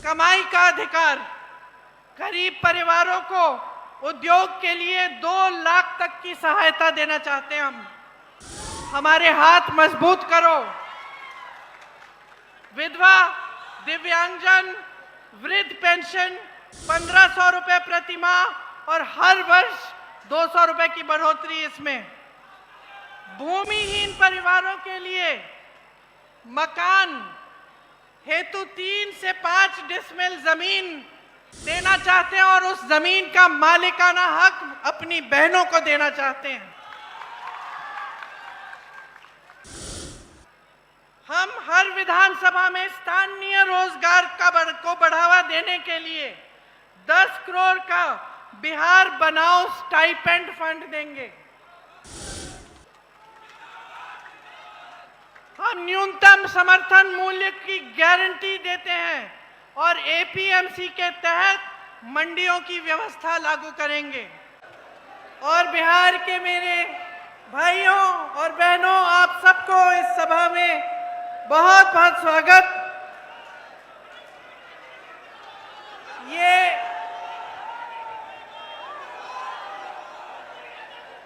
कमाई का अधिकार, गरीब परिवारों को उद्योग के लिए 2 लाख तक की सहायता देना चाहते हैं हम। हमारे हाथ मजबूत करो। विधवा, दिव्यांगजन, वृद्ध पेंशन 1500 रुपए प्रति माह और हर वर्ष 200 रुपए की बढ़ोतरी इसमें। भूमिहीन परिवारों के लिए मकान हेतु 3 से 5 डिसमिल जमीन देना चाहते हैं और उस जमीन का मालिकाना हक अपनी बहनों को देना चाहते हैं। हम हर विधानसभा में स्थानीय रोजगार को बढ़ावा देने के लिए 10 करोड़ का बिहार बनाओ स्टाइपेंड फंड देंगे। हम न्यूनतम समर्थन मूल्य की गारंटी देते हैं और एपीएमसी के तहत मंडियों की व्यवस्था लागू करेंगे। और बिहार के मेरे भाइयों और बहनों, आप सबको इस सभा में बहुत बहुत स्वागत। ये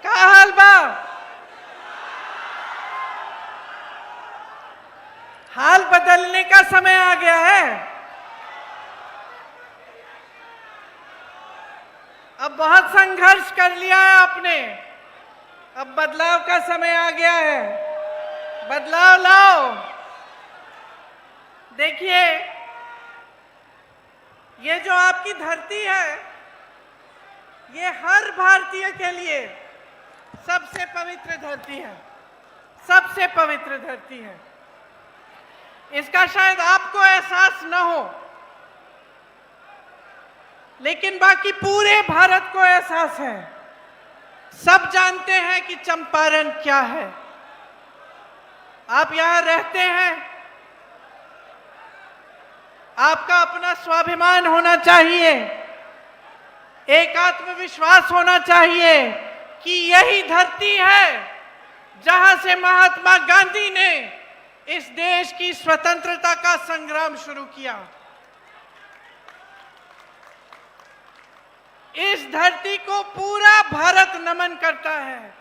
का हाल बा? हाल बदलने का समय आ गया है। अब बहुत संघर्ष कर लिया है आपने, अब बदलाव का समय आ गया है। बदलाव लाओ। देखिए, ये जो आपकी धरती है, ये हर भारतीय के लिए सबसे पवित्र धरती है, सबसे पवित्र धरती है। इसका शायद आपको एहसास न हो, लेकिन बाकी पूरे भारत को एहसास है। सब जानते हैं कि चंपारण क्या है। आप यहां रहते हैं, आपका अपना स्वाभिमान होना चाहिए, एक आत्मविश्वास होना चाहिए कि यही धरती है जहां से महात्मा गांधी ने इस देश की स्वतंत्रता का संग्राम शुरू किया। इस धरती को पूरा भारत नमन करता है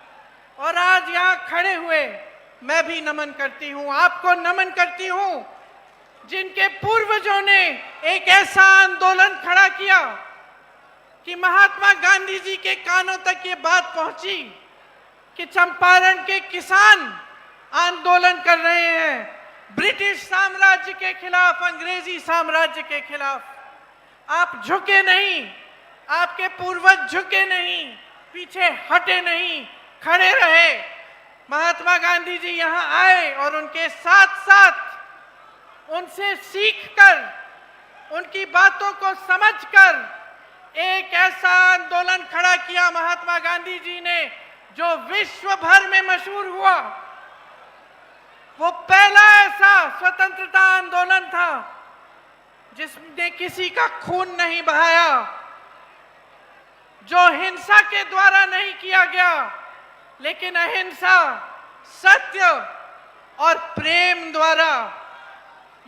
और आज यहां खड़े हुए मैं भी नमन करती हूं, आपको नमन करती हूं, जिनके पूर्वजों ने एक ऐसा आंदोलन खड़ा किया कि महात्मा गांधी जी के कानों तक ये बात पहुंची कि चंपारण के किसान आंदोलन कर रहे हैं ब्रिटिश साम्राज्य के खिलाफ, अंग्रेजी साम्राज्य के खिलाफ। आप झुके नहीं, आपके पूर्वज झुके नहीं, पीछे हटे नहीं, खड़े रहे। महात्मा गांधी जी यहां आए और उनके साथ साथ उनसे सीखकर, उनकी बातों को समझकर एक ऐसा आंदोलन खड़ा किया महात्मा गांधी जी ने जो विश्व भर में मशहूर हुआ। वो पहला ऐसा स्वतंत्रता आंदोलन था जिसने किसी का खून नहीं बहाया, जो हिंसा के द्वारा नहीं किया गया, लेकिन अहिंसा, सत्य और प्रेम द्वारा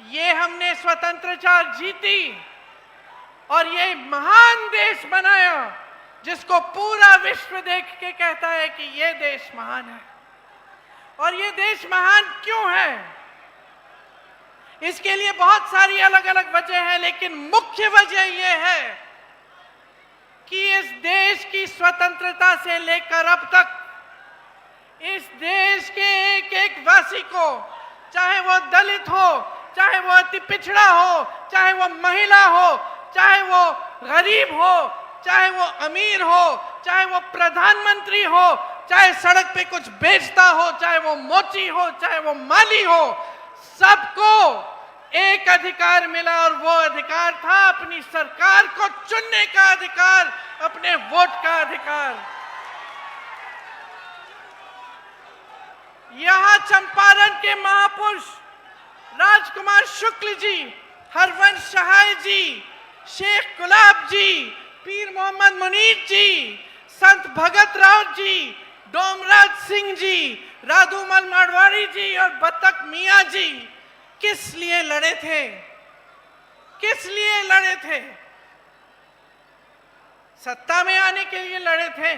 ये हमने स्वतंत्रता जीती और ये महान देश बनाया जिसको पूरा विश्व देख के कहता है कि ये देश महान है। और ये देश महान क्यों है? इसके लिए बहुत सारी अलग अलग वजह है, लेकिन मुख्य वजह ये है कि इस देश की स्वतंत्रता से लेकर अब तक इस देश के एक एक वासी को, चाहे वो दलित हो, चाहे वो अति पिछड़ा हो, चाहे वो महिला हो, चाहे वो गरीब हो, चाहे वो अमीर हो, चाहे वो प्रधानमंत्री हो, चाहे सड़क पे कुछ बेचता हो, चाहे वो मोची हो, चाहे वो माली हो, सबको एक अधिकार मिला और वो अधिकार था अपनी सरकार को चुनने का अधिकार, अपने वोट का अधिकार। यहां चंपारण के महापुरुष राजकुमार शुक्ल जी, हरवंश सहाय जी, शेख गुलाब जी, पीर मोहम्मद मुनीर जी, संत भगत राव जी, डोमराज सिंह जी, राधूमल मारवाड़ी जी और बतक मियाँ जी किस लिए लड़े थे? किस लिए लड़े थे? सत्ता में आने के लिए लड़े थे।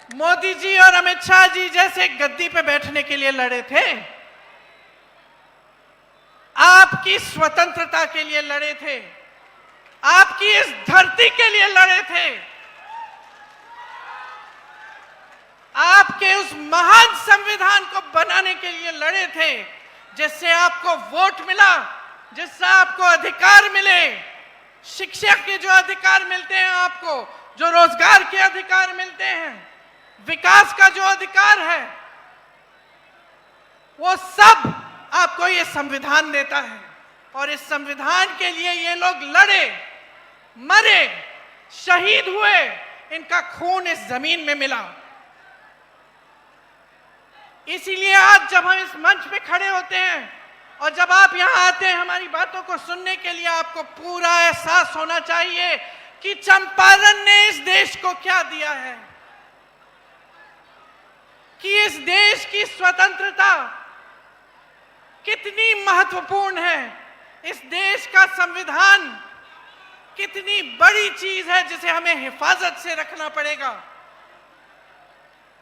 मोदी जी और अमित शाह जी जैसे गद्दी पे बैठने के लिए लड़े थे। आपकी स्वतंत्रता के लिए लड़े थे। आपकी इस धरती के लिए लड़े थे। आपके उस महान संविधान को बनाने के लिए लड़े थे, जिससे आपको वोट मिला, जिससे आपको अधिकार मिले, शिक्षा के जो अधिकार मिलते हैं आपको, जो रोजगार के अधिकार मिलते हैं, विकास का जो अधिकार है, वो सब आपको ये संविधान देता है। और इस संविधान के लिए ये लोग लड़े, मरे, शहीद हुए, इनका खून इस जमीन में मिला। इसीलिए आज जब हम इस मंच पे खड़े होते हैं और जब आप यहां आते हैं हमारी बातों को सुनने के लिए, आपको पूरा एहसास होना चाहिए कि चंपारण ने इस देश को क्या दिया है, कि इस देश की स्वतंत्रता कितनी महत्वपूर्ण है, इस देश का संविधान कितनी बड़ी चीज है जिसे हमें हिफाजत से रखना पड़ेगा,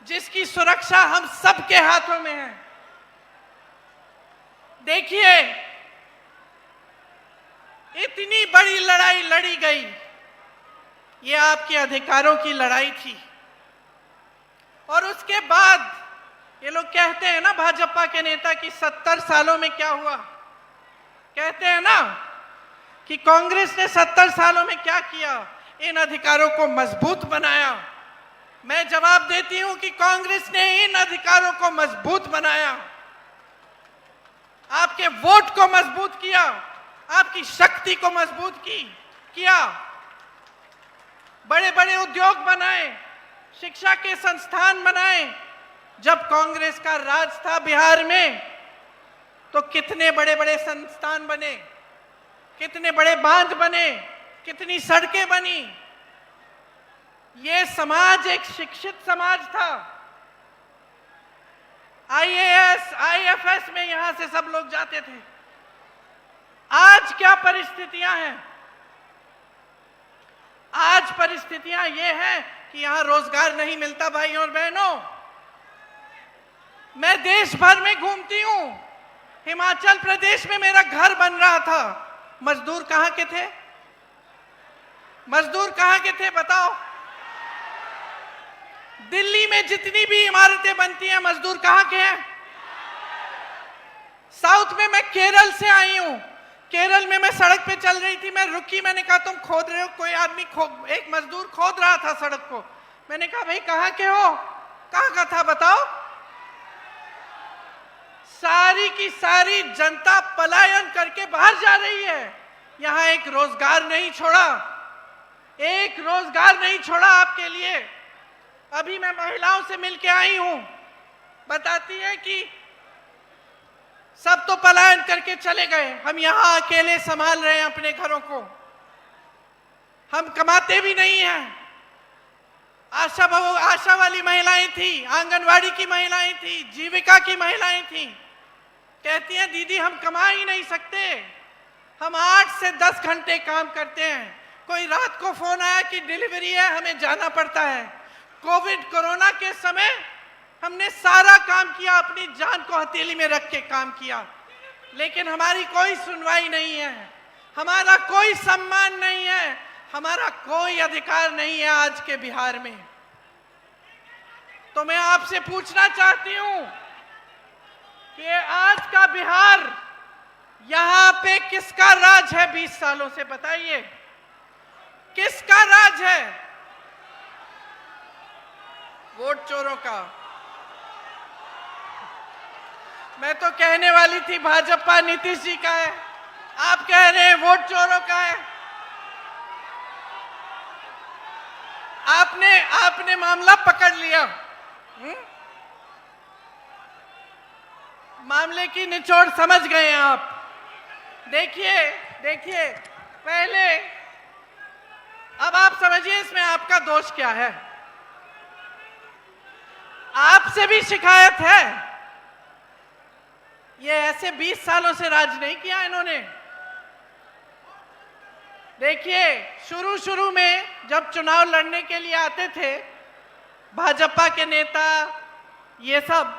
जिसकी सुरक्षा हम सबके हाथों में है। देखिए, इतनी बड़ी लड़ाई लड़ी गई, ये आपके अधिकारों की लड़ाई थी। और उसके बाद ये लोग कहते हैं ना, भाजपा के नेता, कि 70 सालों में क्या हुआ। कहते हैं ना कि कांग्रेस ने 70 सालों में क्या किया, इन अधिकारों को मजबूत बनाया। मैं जवाब देती हूं कि कांग्रेस ने इन अधिकारों को मजबूत बनाया, आपके वोट को मजबूत किया, आपकी शक्ति को मजबूत किया, बड़े बड़े उद्योग बनाए, शिक्षा के संस्थान बनाए। जब कांग्रेस का राज था बिहार में तो कितने बड़े बड़े संस्थान बने, कितने बड़े बांध बने, कितनी सड़कें बनी। ये समाज एक शिक्षित समाज था। आईएएस, आईएफएस में यहां से सब लोग जाते थे। आज क्या परिस्थितियां हैं? आज परिस्थितियां ये हैं कि यहां रोजगार नहीं मिलता। भाइयों और बहनों, मैं देश भर में घूमती हूं। हिमाचल प्रदेश में मेरा घर बन रहा था, मजदूर कहां के थे? मजदूर कहां के थे बताओ? दिल्ली में जितनी भी इमारतें बनती हैं, मजदूर कहां के हैं? साउथ में मैं केरल से आई हूं। केरल में मैं सड़क पे चल रही थी, मैं रुकी, मैंने कहा तुम खोद रहे हो? कोई आदमी एक मजदूर खोद रहा था सड़क को। मैंने कहा भाई कहां के हो? कहां का था बताओ? सारी की सारी जनता पलायन करके बाहर जा रही है। यहां एक रोजगार नहीं छोड़ा, एक रोजगार नहीं छोड़ा आपके लिए। अभी मैं महिलाओं से मिलके आई हूं, बताती है कि सब तो पलायन करके चले गए, हम यहां अकेले संभाल रहे हैं अपने घरों को, हम कमाते भी नहीं हैं। आशा वाली महिलाएं थी, आंगनवाड़ी की महिलाएं थी, जीविका की महिलाएं थी, कहती हैं दीदी हम कमा ही नहीं सकते, हम 8 से 10 घंटे काम करते हैं। कोई रात को फोन आया कि डिलीवरी है, हमें जाना पड़ता है। कोविड कोरोना के समय हमने सारा काम किया, अपनी जान को हथेली में रख के काम किया, लेकिन हमारी कोई सुनवाई नहीं है, हमारा कोई सम्मान नहीं है, हमारा कोई अधिकार नहीं है आज के बिहार में। तो मैं आपसे पूछना चाहती हूं कि आज का बिहार, यहां पे किसका राज है 20 सालों से? बताइए किसका राज है? वोट चोरों का। मैं तो कहने वाली थी भाजपा नीतीश जी का है, आप कह रहे हैं वोट चोरों का है। आपने मामला पकड़ लिया। मामले की निचोड़ समझ गए आप। देखिए पहले, अब आप समझिए इसमें आपका दोष क्या है। आपसे भी शिकायत है, ये ऐसे 20 सालों से राज नहीं किया इन्होंने। देखिए, शुरू शुरू में जब चुनाव लड़ने के लिए आते थे भाजपा के नेता ये सब,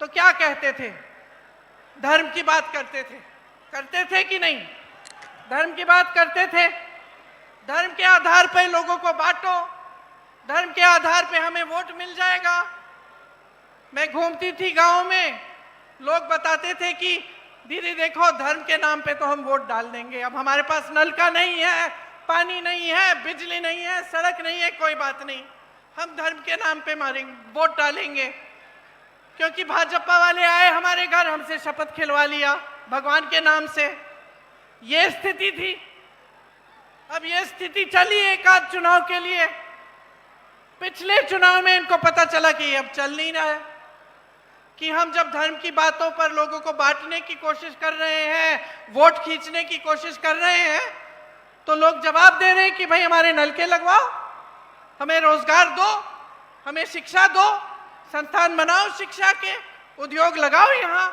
तो क्या कहते थे? धर्म की बात करते थे कि नहीं? धर्म की बात करते थे। धर्म के आधार पर लोगों को बांटो, धर्म के आधार पे हमें वोट मिल जाएगा। मैं घूमती थी गांव में, लोग बताते थे कि दीदी देखो, धर्म के नाम पे तो हम वोट डाल देंगे, अब हमारे पास नल का नहीं है, पानी नहीं है, बिजली नहीं है, सड़क नहीं है, कोई बात नहीं, हम धर्म के नाम पे मारेंगे, वोट डालेंगे, क्योंकि भाजपा वाले आए हमारे घर, हमसे शपथ खिलवा लिया भगवान के नाम से। ये स्थिति थी। अब ये स्थिति चली एक आध चुनाव के लिए। पिछले चुनाव में इनको पता चला कि अब चल नहीं रहा है, कि हम जब धर्म की बातों पर लोगों को बांटने की कोशिश कर रहे हैं, वोट खींचने की कोशिश कर रहे हैं, तो लोग जवाब दे रहे हैं कि भाई हमारे नलके लगवाओ, हमें रोजगार दो, हमें शिक्षा दो, संस्थान बनाओ शिक्षा के, उद्योग लगाओ यहां,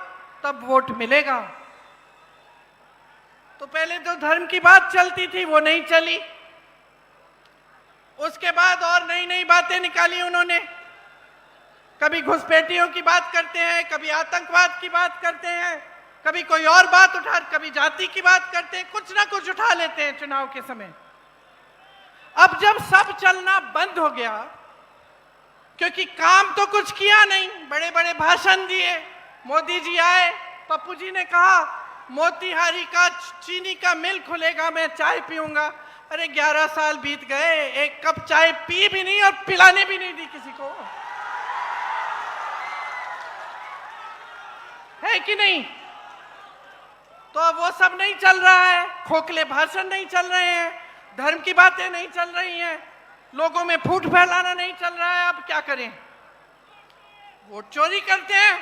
तब वोट मिलेगा। तो पहले जो धर्म की बात चलती थी वो नहीं चली, उसके बाद और नई नई बातें निकाली उन्होंने। कभी घुसपैठियों की बात करते हैं, कभी आतंकवाद की बात करते हैं, कभी कोई और बात उठा, कभी जाति की बात करते हैं, कुछ ना कुछ उठा लेते हैं चुनाव के समय। अब जब सब चलना बंद हो गया, क्योंकि काम तो कुछ किया नहीं, बड़े बड़े भाषण दिए, मोदी जी आए, पप्पू जी ने कहा मोतिहारी का चीनी का मिल खुलेगा, मैं चाय पीऊंगा। अरे 11 साल बीत गए, एक कप चाय पी भी नहीं और पिलाने भी नहीं दी किसी को, है कि नहीं? तो अब वो सब नहीं चल रहा है, खोखले भाषण नहीं चल रहे हैं, धर्म की बातें नहीं चल रही हैं, लोगों में फूट फैलाना नहीं चल रहा है। अब क्या करें? वोट चोरी करते हैं,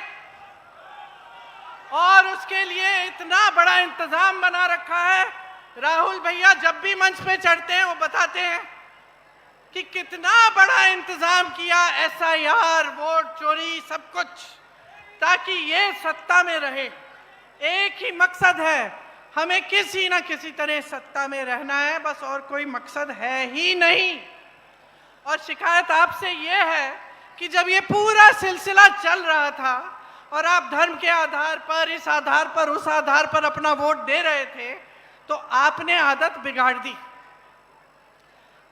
और उसके लिए इतना बड़ा इंतजाम बना रखा है। राहुल भैया जब भी मंच पे चढ़ते हैं वो बताते हैं कि कितना बड़ा इंतजाम किया, SIR, वोट चोरी, सब कुछ, ताकि ये सत्ता में रहे। एक ही मकसद है, हमें किसी ना किसी तरह सत्ता में रहना है, बस, और कोई मकसद है ही नहीं। और शिकायत आपसे ये है कि जब ये पूरा सिलसिला चल रहा था और आप धर्म के आधार पर, इस आधार पर, उस आधार पर अपना वोट दे रहे थे, तो आपने आदत बिगाड़ दी,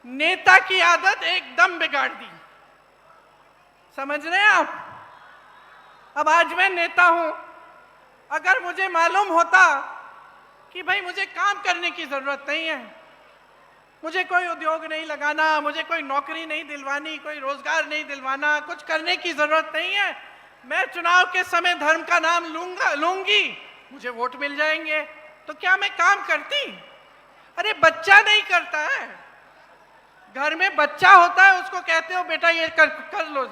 नेता की आदत एकदम बिगाड़ दी। समझ रहे हैं आप? अब आज मैं नेता हूं, अगर मुझे मालूम होता कि भाई मुझे काम करने की जरूरत नहीं है, मुझे कोई उद्योग नहीं लगाना, मुझे कोई नौकरी नहीं दिलवानी, कोई रोजगार नहीं दिलवाना, कुछ करने की जरूरत नहीं है, मैं चुनाव के समय धर्म का नाम लूंगी, मुझे वोट मिल जाएंगे, तो क्या मैं काम करती? अरे बच्चा नहीं करता है, घर में बच्चा होता है, उसको कहते हो बेटा ये कर लो।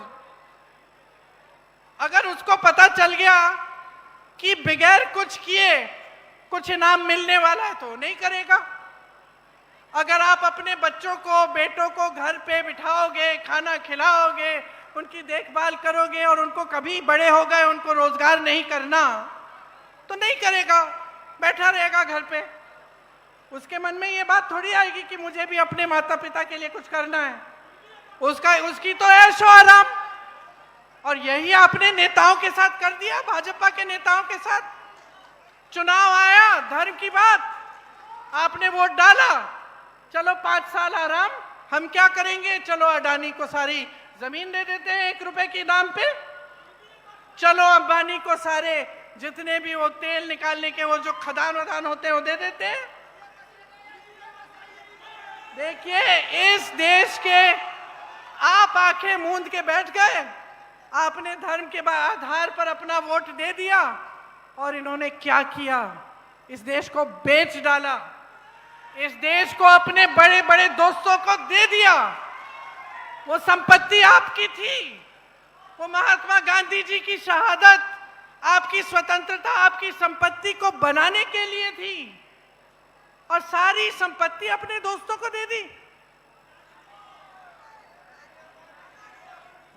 अगर उसको पता चल गया कि बगैर कुछ किए कुछ इनाम मिलने वाला है तो नहीं करेगा। अगर आप अपने बच्चों को, बेटों को घर पे बिठाओगे, खाना खिलाओगे, उनकी देखभाल करोगे, और उनको कभी बड़े हो गए उनको रोजगार नहीं करना, तो नहीं करेगा, बैठा रहेगा घर पे। उसके मन में ये बात थोड़ी आएगी कि मुझे भी अपने माता पिता के लिए कुछ करना है। उसकी तो ऐशो आराम। और यही आपने नेताओं के साथ कर दिया, भाजपा के नेताओं के साथ। चुनाव आया, धर्म की बात, आपने वोट डाला, चलो 5 साल आराम, हम क्या करेंगे, चलो अडानी को सारी जमीन दे देते हैं 1 रुपए के दाम पे, चलो अंबानी को सारे जितने भी वो तेल निकालने के वो जो खदान वदान होते हैं वो दे देते हैं। देखिए, इस देश के आप आंखें मूंद के बैठ गए, आपने धर्म के आधार पर अपना वोट दे दिया, और इन्होंने क्या किया, इस देश को बेच डाला, इस देश को अपने बड़े बड़े दोस्तों को दे दिया। वो संपत्ति आपकी थी, वो महात्मा गांधी जी की शहादत, आपकी स्वतंत्रता, आपकी संपत्ति को बनाने के लिए थी, और सारी संपत्ति अपने दोस्तों को दे दी।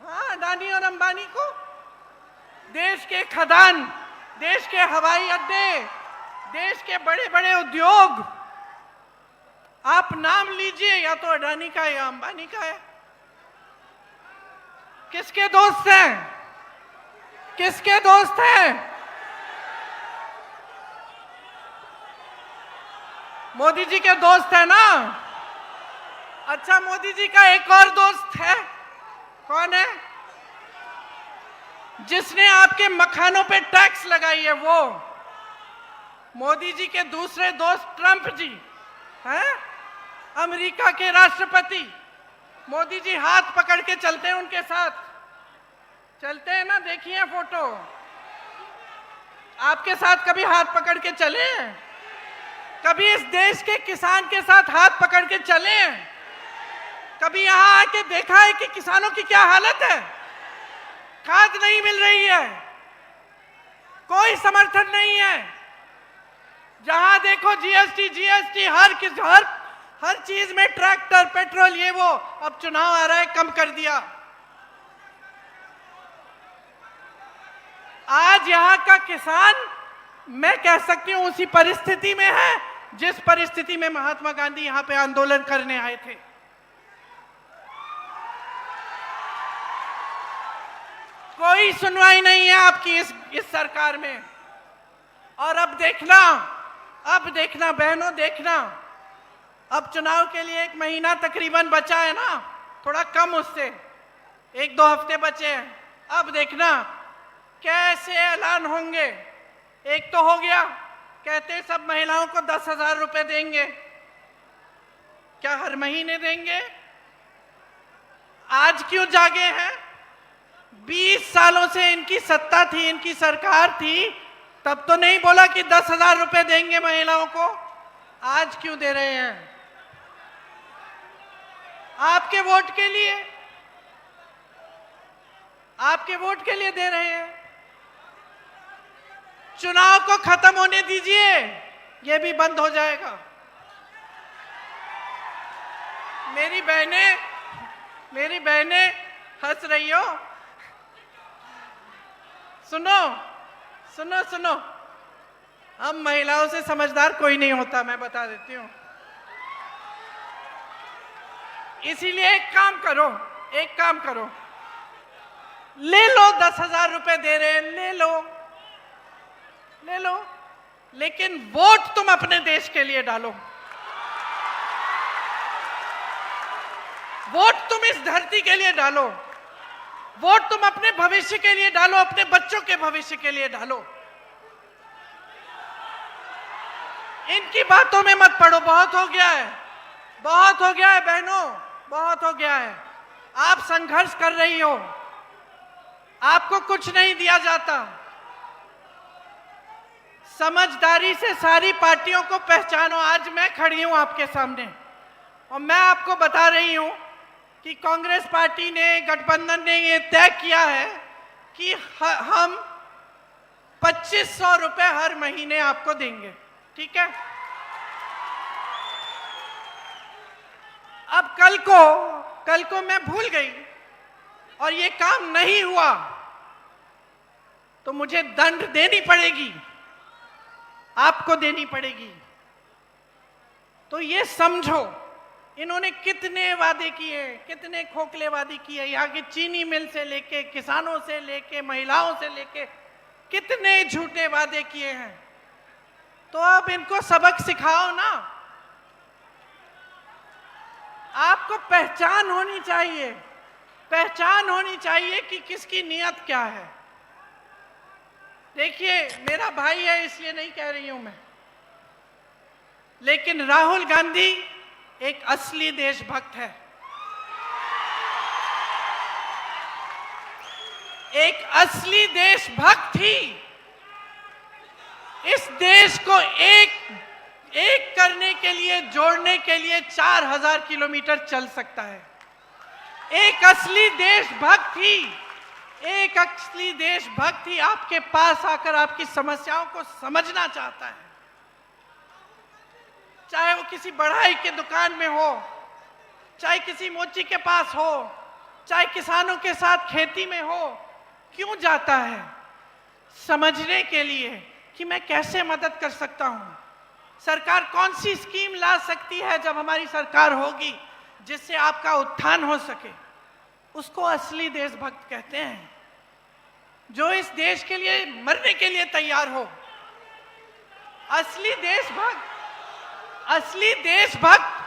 हाँ, अडानी और अंबानी को। देश के खदान, देश के हवाई अड्डे, देश के बड़े बड़े उद्योग, आप नाम लीजिए, या तो अडानी का है या अंबानी का है। किसके दोस्त हैं? किसके दोस्त हैं? मोदी जी के दोस्त है ना? अच्छा, मोदी जी का एक और दोस्त है। कौन है? जिसने आपके मखानों पे टैक्स लगाई है, वो मोदी जी के दूसरे दोस्त ट्रंप जी हैं, अमेरिका के राष्ट्रपति। मोदी जी हाथ पकड़ के चलते हैं, उनके साथ चलते हैं ना, देखिए फोटो। आपके साथ कभी हाथ पकड़ के चले हैं? कभी इस देश के किसान के साथ हाथ पकड़ के चले हैं? कभी यहां आके देखा है कि किसानों की क्या हालत है? खाद नहीं मिल रही है, कोई समर्थन नहीं है। जहां देखो जीएसटी जीएसटी, हर चीज में ट्रैक्टर, पेट्रोल, ये वो। अब चुनाव आ रहा है, कम कर दिया। आज यहां का किसान, मैं कह सकती हूं, उसी परिस्थिति में है जिस परिस्थिति में महात्मा गांधी यहां पे आंदोलन करने आए थे। कोई सुनवाई नहीं है आपकी इस सरकार में। और अब देखना बहनों, देखना, अब चुनाव के लिए 1 महीना तकरीबन बचा है ना, थोड़ा कम उससे, 1-2 हफ्ते बचे हैं। अब देखना कैसे ऐलान होंगे। एक तो हो गया, कहते सब महिलाओं को 10,000 रुपए देंगे। क्या हर महीने देंगे? आज क्यों जागे हैं? 20 सालों से इनकी सत्ता थी, इनकी सरकार थी, तब तो नहीं बोला कि 10,000 रुपए देंगे महिलाओं को। आज क्यों दे रहे हैं? आपके वोट के लिए, आपके वोट के लिए दे रहे हैं। चुनाव को खत्म होने दीजिए, ये भी बंद हो जाएगा। मेरी बहनें हंस रही हो। सुनो, हम महिलाओं से समझदार कोई नहीं होता, मैं बता देती हूं। इसीलिए एक काम करो, ले लो। 10,000 रुपए दे रहे हैं, ले लो, लेकिन वोट तुम अपने देश के लिए डालो। वोट तुम इस धरती के लिए डालो। वोट तुम अपने भविष्य के लिए डालो, अपने बच्चों के भविष्य के लिए डालो। इनकी बातों में मत पड़ो, बहुत हो गया है बहनों, बहुत हो गया है। आप संघर्ष कर रही हो, आपको कुछ नहीं दिया जाता। समझदारी से सारी पार्टियों को पहचानो। आज मैं खड़ी हूं आपके सामने और मैं आपको बता रही हूं कि कांग्रेस पार्टी ने, गठबंधन ने ये तय किया है कि हम 2500 रुपए हर महीने आपको देंगे, ठीक है? अब कल को मैं भूल गई और ये काम नहीं हुआ तो मुझे दंड देनी पड़ेगी, आपको देनी पड़ेगी। तो ये समझो, इन्होंने कितने वादे किए, कितने खोखले वादे किए। यहाँ की चीनी मिल से लेके, किसानों से लेके, महिलाओं से लेके, कितने झूठे वादे किए हैं। तो अब इनको सबक सिखाओ ना। आपको पहचान होनी चाहिए कि किसकी नीयत क्या है। देखिए, मेरा भाई है इसलिए नहीं कह रही हूं मैं, लेकिन राहुल गांधी एक असली देशभक्त है। एक असली देशभक्त ही इस देश को एक करने के लिए, जोड़ने के लिए 4000 किलोमीटर चल सकता है। एक असली देशभक्त ही आपके पास आकर आपकी समस्याओं को समझना चाहता है। चाहे वो किसी बढ़ाई के दुकान में हो, चाहे किसी मोची के पास हो, चाहे किसानों के साथ खेती में हो, क्यों जाता है? समझने के लिए कि मैं कैसे मदद कर सकता हूं, सरकार कौन सी स्कीम ला सकती है जब हमारी सरकार होगी जिससे आपका उत्थान हो सके, उसको असली देशभक्त कहते हैं। जो इस देश के लिए मरने के लिए तैयार हो। असली देशभक्त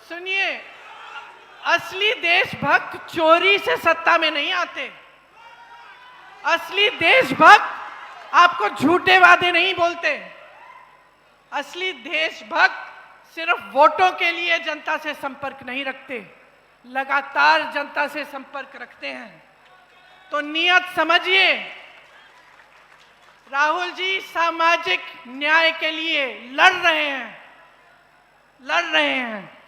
सुनिए, असली देशभक्त चोरी से सत्ता में नहीं आते। असली देशभक्त आपको झूठे वादे नहीं बोलते। असली देशभक्त सिर्फ वोटों के लिए जनता से संपर्क नहीं रखते, लगातार जनता से संपर्क रखते हैं। तो नियत समझिए, राहुल जी सामाजिक न्याय के लिए लड़ रहे हैं।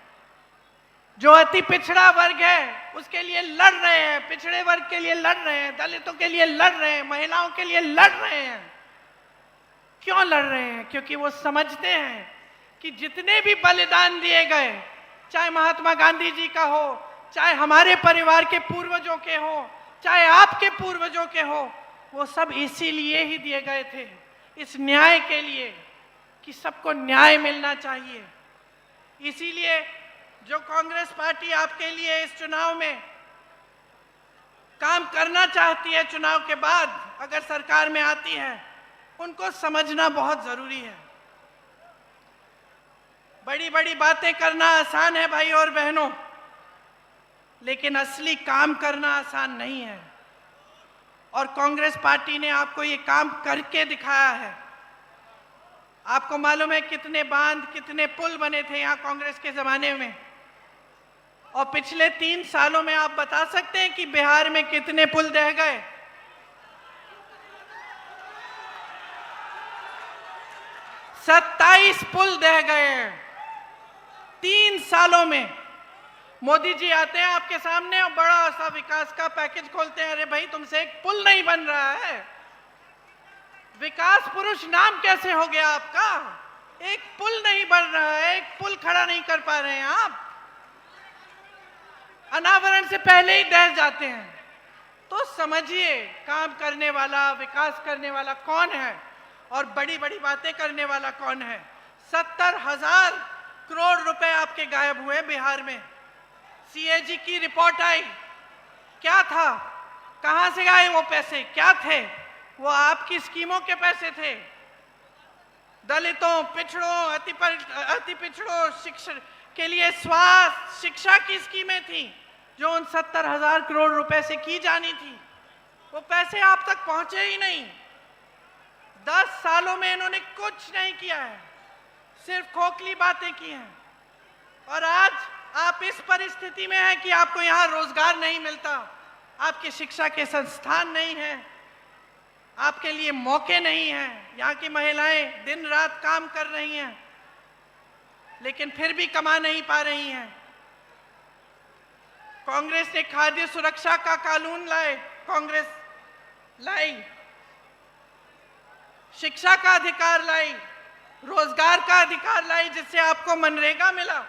जो अति पिछड़ा वर्ग है उसके लिए लड़ रहे हैं, पिछड़े वर्ग के लिए लड़ रहे हैं, दलितों के लिए लड़ रहे हैं, महिलाओं के लिए लड़ रहे हैं। क्यों लड़ रहे हैं? क्योंकि वो समझते हैं कि जितने भी बलिदान दिए गए, चाहे महात्मा गांधी जी का हो, चाहे हमारे परिवार के पूर्वजों के हो, चाहे आपके पूर्वजों के हो, वो सब इसीलिए ही दिए गए थे, इस न्याय के लिए कि सबको न्याय मिलना चाहिए। इसीलिए जो कांग्रेस पार्टी आपके लिए इस चुनाव में काम करना चाहती है, चुनाव के बाद अगर सरकार में आती है, उनको समझना बहुत जरूरी है। बड़ी बड़ी बातें करना आसान है भाई और बहनों, लेकिन असली काम करना आसान नहीं है। और कांग्रेस पार्टी ने आपको ये काम करके दिखाया है। आपको मालूम है कितने बांध, कितने पुल बने थे यहाँ कांग्रेस के जमाने में, और पिछले 3 सालों में आप बता सकते हैं कि बिहार में कितने पुल ढह गए? 27 पुल ढह गए हैं 3 सालों में। मोदी जी आते हैं आपके सामने और बड़ा सा विकास का पैकेज खोलते हैं। अरे भाई, तुमसे एक पुल नहीं बन रहा है। विकास पुरुष नाम कैसे हो गया आपका? एक पुल नहीं बन रहा है, एक पुल खड़ा नहीं कर पा रहे हैं आप। अनावरण से पहले ही ढह जाते हैं। तो समझिए, काम करने वाला, विकास करने वाला कौन है और बड़ी बड़ी बातें करने वाला कौन है। 70,000 करोड़ रुपए आपके गायब हुए बिहार में। सीएजी की रिपोर्ट आई, क्या था? कहां से आए वो पैसे? क्या थे वो? आपकी स्कीमों के पैसे थे। दलितों, पिछड़ों, अति पिछड़ों शिक्षा के लिए स्वास्थ्य, शिक्षा की स्कीमें थी जो उन 70,000 करोड़ रुपए से की जानी थी। वो पैसे आप तक पहुंचे ही नहीं। 10 सालों में इन्होंने कुछ नहीं किया है, सिर्फ खोखली बातें की हैं। और आज आप इस परिस्थिति में हैं कि आपको यहाँ रोजगार नहीं मिलता, आपके शिक्षा के संस्थान नहीं हैं, आपके लिए मौके नहीं हैं। यहाँ की महिलाएं दिन रात काम कर रही हैं, लेकिन फिर भी कमा नहीं पा रही हैं। कांग्रेस ने खाद्य सुरक्षा का कानून लाए, कांग्रेस लाई, शिक्षा का अधिकार लाई, रोजगार का अधिकार लाई, जिससे आपको मनरेगा मिला।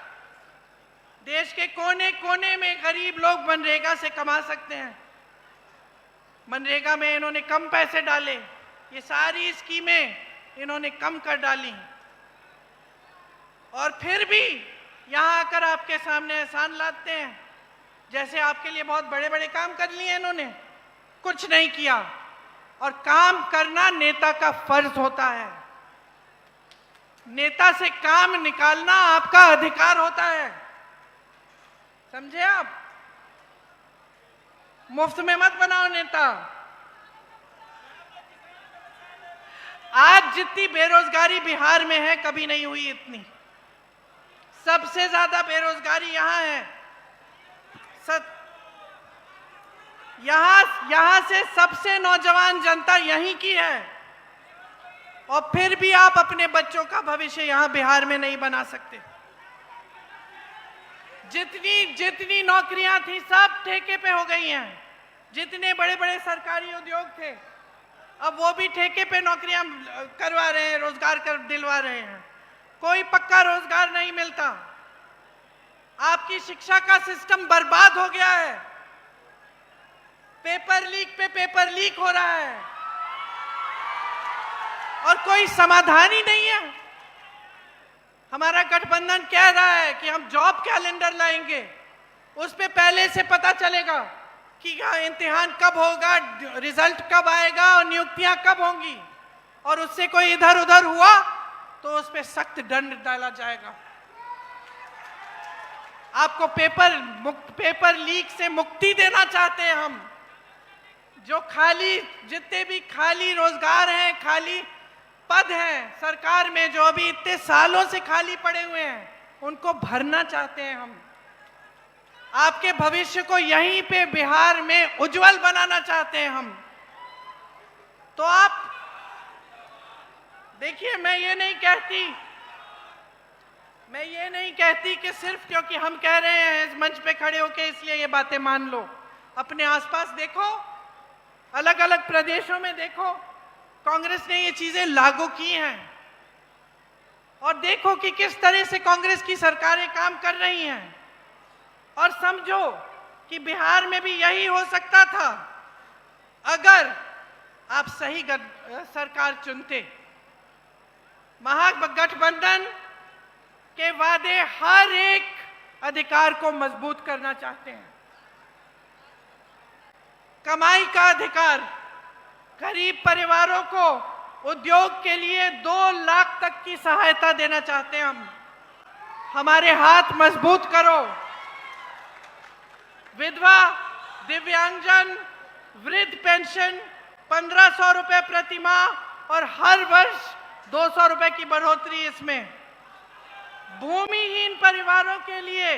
देश के कोने कोने में गरीब लोग मनरेगा से कमा सकते हैं। मनरेगा में इन्होंने कम पैसे डाले, ये सारी स्कीमें इन्होंने कम कर डाली, और फिर भी यहाँ आकर आपके सामने एहसान लाते हैं जैसे आपके लिए बहुत बड़े बड़े काम कर लिए इन्होंने। कुछ नहीं किया। और काम करना नेता का फर्ज होता है। नेता से काम निकालना आपका अधिकार होता है, समझे आप? मुफ्त में मत बनाओ नेता। आज जितनी बेरोजगारी बिहार में है, कभी नहीं हुई इतनी। सबसे ज्यादा बेरोजगारी यहां है। यहां से सबसे नौजवान जनता यहीं की है, और फिर भी आप अपने बच्चों का भविष्य यहां बिहार में नहीं बना सकते। जितनी नौकरियां थी सब ठेके पे हो गई हैं। जितने बड़े बड़े सरकारी उद्योग थे, अब वो भी ठेके पे नौकरियां करवा रहे हैं, रोजगार दिलवा रहे हैं। कोई पक्का रोजगार नहीं मिलता। आपकी शिक्षा का सिस्टम बर्बाद हो गया है। पेपर लीक पे पेपर लीक हो रहा है। और कोई समाधान ही नहीं है। हमारा गठबंधन कह रहा है कि हम जॉब कैलेंडर लाएंगे, उस पे पहले से पता चलेगा कि इम्तिहान कब होगा, रिजल्ट कब आएगा और नियुक्तियां कब होंगी, और उससे कोई इधर उधर हुआ तो उस पे सख्त दंड डाला जाएगा। आपको पेपर लीक से मुक्ति देना चाहते हैं हम। जो जितने भी खाली रोजगार हैं, खाली पद हैं सरकार में, जो अभी इतने सालों से खाली पड़े हुए हैं, उनको भरना चाहते हैं हम। आपके भविष्य को यहीं पे बिहार में उज्जवल बनाना चाहते हैं हम। तो आप देखिए, मैं ये नहीं कहती कि सिर्फ क्योंकि हम कह रहे हैं इस मंच पे खड़े होके इसलिए ये बातें मान लो। अपने आसपास देखो, अलग अलग प्रदेशों में देखो, कांग्रेस ने ये चीजें लागू की हैं, और देखो कि किस तरह से कांग्रेस की सरकारें काम कर रही हैं, और समझो कि बिहार में भी यही हो सकता था अगर आप सही सरकार चुनते। महागठबंधन के वादे हर एक अधिकार को मजबूत करना चाहते हैं। कमाई का अधिकार, गरीब परिवारों को उद्योग के लिए 2 लाख तक की सहायता देना चाहते हैं हम। हमारे हाथ मजबूत करो। विधवा, दिव्यांगजन, वृद्ध पेंशन 1500 रुपए प्रति माह और हर वर्ष 200 रुपए की बढ़ोतरी इसमें। भूमिहीन परिवारों के लिए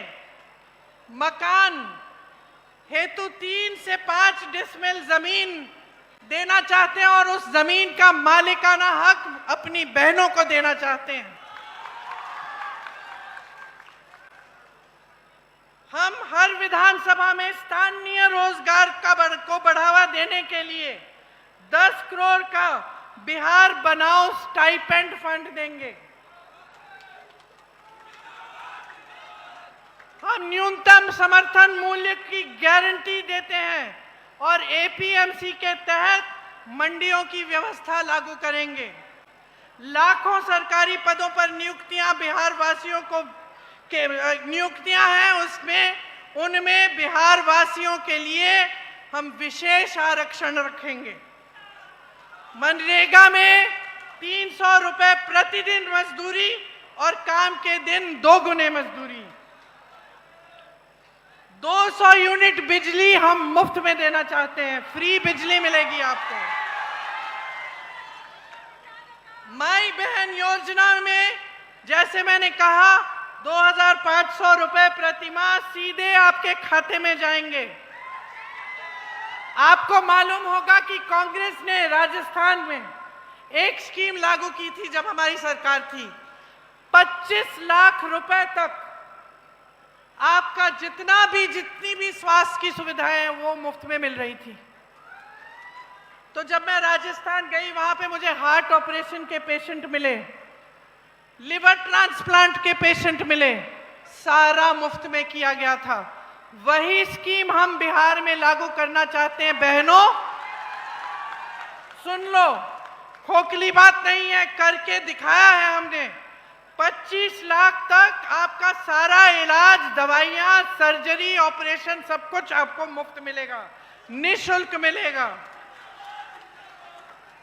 मकान हेतु 3 से 5 डिसमिल जमीन देना चाहते हैं, और उस जमीन का मालिकाना हक अपनी बहनों को देना चाहते हैं। हम हर विधानसभा में स्थानीय रोजगार को बढ़ावा देने के लिए 10 करोड़ का बिहार बनाओ स्टाइपेंड फंड देंगे। हम न्यूनतम समर्थन मूल्य की गारंटी देते हैं और एपीएमसी के तहत मंडियों की व्यवस्था लागू करेंगे। लाखों सरकारी पदों पर नियुक्तियां बिहार वासियों को नियुक्तियां हैं, उनमें बिहार वासियों के लिए हम विशेष आरक्षण रखेंगे। मनरेगा में 300 रुपए प्रतिदिन मजदूरी और काम के दिन 2 गुने मजदूरी। 200 यूनिट बिजली हम मुफ्त में देना चाहते हैं, फ्री बिजली मिलेगी आपको। माई बहन योजना में जैसे मैंने कहा 2500 रुपए प्रति माह सीधे आपके खाते में जाएंगे। आपको मालूम होगा कि कांग्रेस ने राजस्थान में एक स्कीम लागू की थी जब हमारी सरकार थी। 25 लाख रुपए तक आपका जितनी भी स्वास्थ्य की सुविधाएं हैं वो मुफ्त में मिल रही थी। तो जब मैं राजस्थान गई, वहां पे मुझे हार्ट ऑपरेशन के पेशेंट मिले, लिवर ट्रांसप्लांट के पेशेंट मिले, सारा मुफ्त में किया गया था। वही स्कीम हम बिहार में लागू करना चाहते हैं। बहनों सुन लो, खोखली बात नहीं है, करके दिखाया है हमने। 25 लाख तक आपका सारा इलाज, दवाइयां, सर्जरी, ऑपरेशन सब कुछ आपको मुफ्त मिलेगा, निःशुल्क मिलेगा।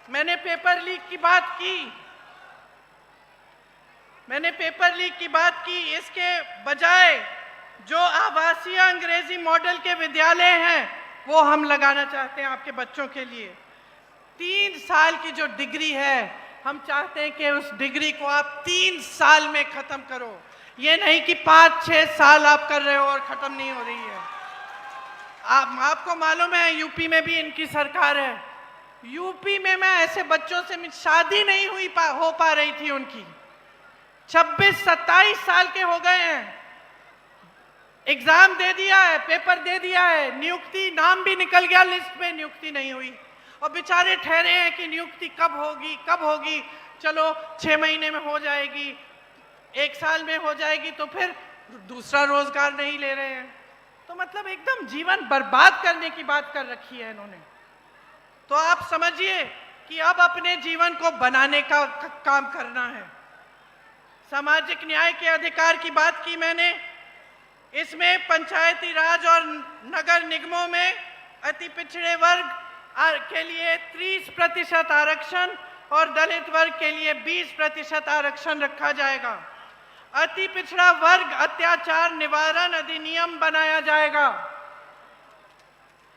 मैंने पेपर लीक की बात की। इसके बजाय जो आवासीय अंग्रेजी मॉडल के विद्यालय हैं वो हम लगाना चाहते हैं आपके बच्चों के लिए। 3 साल की जो डिग्री है, हम चाहते हैं कि उस डिग्री को आप 3 साल में खत्म करो। ये नहीं कि 5-6 साल आप कर रहे हो और खत्म नहीं हो रही है। आपको मालूम है यूपी में भी इनकी सरकार है। यूपी में मैं ऐसे बच्चों से शादी नहीं हो पा रही थी उनकी। 26-27 साल के हो गए हैं, एग्जाम दे दिया है, पेपर दे दिया है, नियुक्ति नाम भी निकल गया लिस्ट में, नियुक्ति नहीं हुई, और बेचारे ठहरे हैं कि नियुक्ति कब होगी। चलो 6 महीने में हो जाएगी, 1 साल में हो जाएगी, तो फिर दूसरा रोजगार नहीं ले रहे हैं। तो मतलब एकदम जीवन बर्बाद करने की बात कर रखी है इन्होंने। तो आप समझिए कि अब अपने जीवन को बनाने का काम करना है। सामाजिक न्याय के अधिकार की बात की मैंने। इसमें पंचायती राज और नगर निगमों में अति पिछड़े वर्ग के लिए 30% आरक्षण और दलित वर्ग के लिए 20% आरक्षण रखा जाएगा। अति पिछड़ा वर्ग अत्याचार निवारण अधिनियम बनाया जाएगा,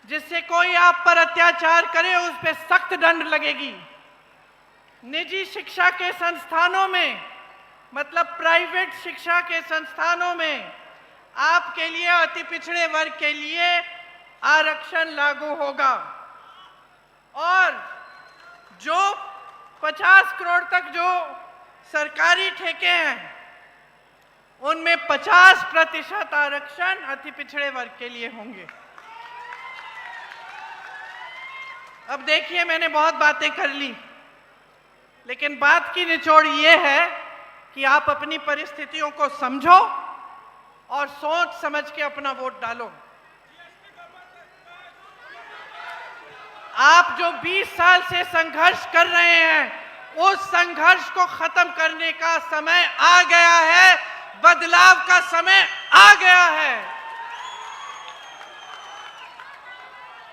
जिससे कोई आप पर अत्याचार करे उस पर सख्त दंड लगेगी। निजी शिक्षा के संस्थानों में, मतलब प्राइवेट शिक्षा के संस्थानों में आपके लिए अति पिछड़े वर्ग के लिए आरक्षण लागू होगा। और जो 50 करोड़ तक जो सरकारी ठेके हैं उनमें 50% आरक्षण अति पिछड़े वर्ग के लिए होंगे। अब देखिए, मैंने बहुत बातें कर ली, लेकिन बात की निचोड़ ये है कि आप अपनी परिस्थितियों को समझो और सोच समझ के अपना वोट डालो। आप जो 20 साल से संघर्ष कर रहे हैं, उस संघर्ष को खत्म करने का समय आ गया है, बदलाव का समय आ गया है।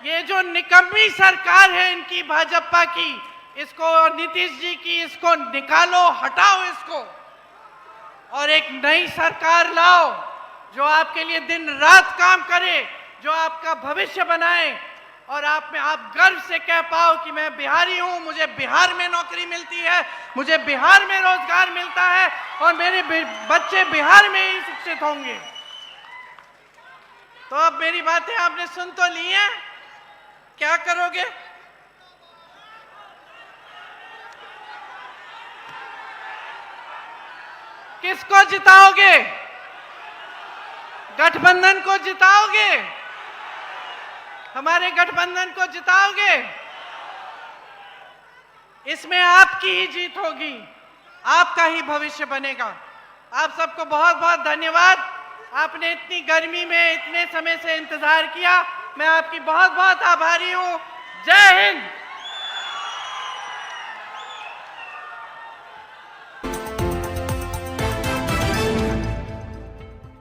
ये जो निकम्मी सरकार है इनकी, भाजपा की, इसको, नीतीश जी की, इसको निकालो, हटाओ इसको, और एक नई सरकार लाओ जो आपके लिए दिन रात काम करे, जो आपका भविष्य बनाए और आप गर्व से कह पाओ कि मैं बिहारी हूं, मुझे बिहार में नौकरी मिलती है, मुझे बिहार में रोजगार मिलता है और मेरे बच्चे बिहार में ही शिक्षित होंगे। तो अब मेरी बातें आपने सुन तो ली हैं, क्या करोगे? किसको जिताओगे? गठबंधन को जिताओगे? हमारे गठबंधन को जिताओगे? इसमें आपकी ही जीत होगी, आपका ही भविष्य बनेगा। आप सबको बहुत बहुत धन्यवाद। आपने इतनी गर्मी में इतने समय से इंतजार किया, मैं आपकी बहुत बहुत आभारी हूं। जय हिंद।